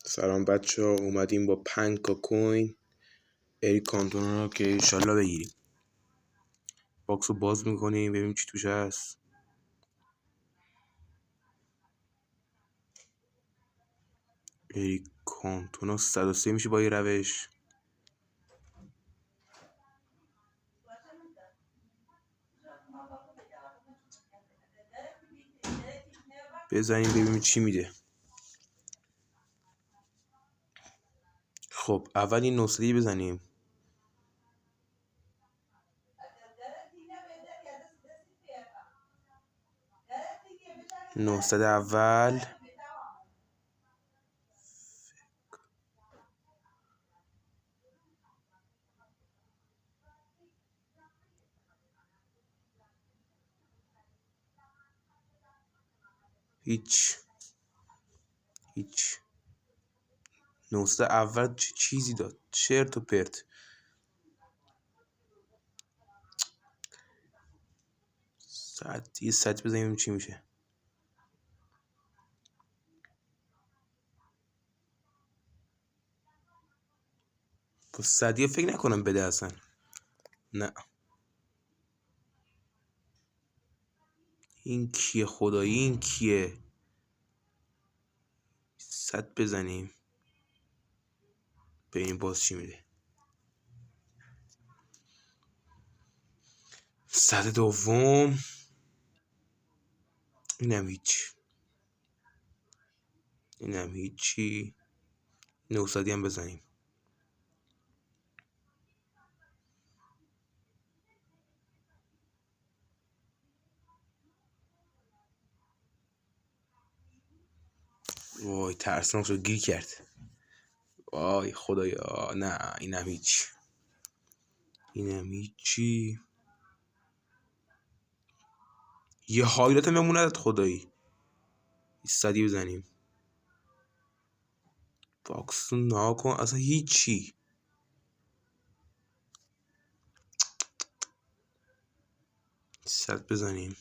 سلام بچه ها، اومدیم با 5 کوین اریک کانتونا رو که انشالله بگیریم. باکس رو باز میکنیم ببینیم چی توش هست. اریک کانتونا 103 میشه با یه روش. بزنیم ببینیم چی میده. خب اول این 900 بزنیم. نهصد اول هیچ 900 اول چه چیزی داد، چرت و پرت. یه ساعت بزنیم چی میشه. با صدیه فکر نکنم بده اصلا. نه این کیه خدایی، این کیه؟ 100 بزنیم ببینیم باز چی میده. 100 دوم اینم هیچی. 900 هم بزنیم. وای ترسناک شد، گیر کرد. وای خدایا، نه اینم هیچی. یه هایلایت هم بموند خدایی. 100 بزنیم. باکس ناکن اصلا هیچی. 100 بزنیم.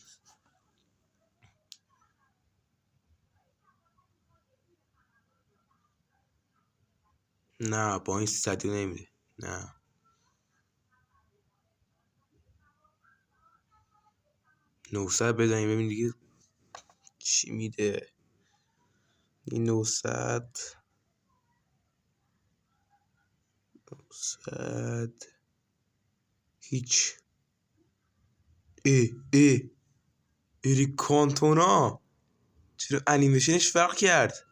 نه با این 100 نمیده. نه 900 بزنیم ببین دیگه چی میده. این 900 هیچ. اریک کانتونا چرا انیمیشنش فرق کرد؟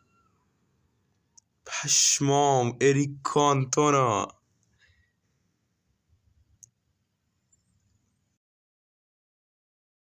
پشمام، اریک کانتونا.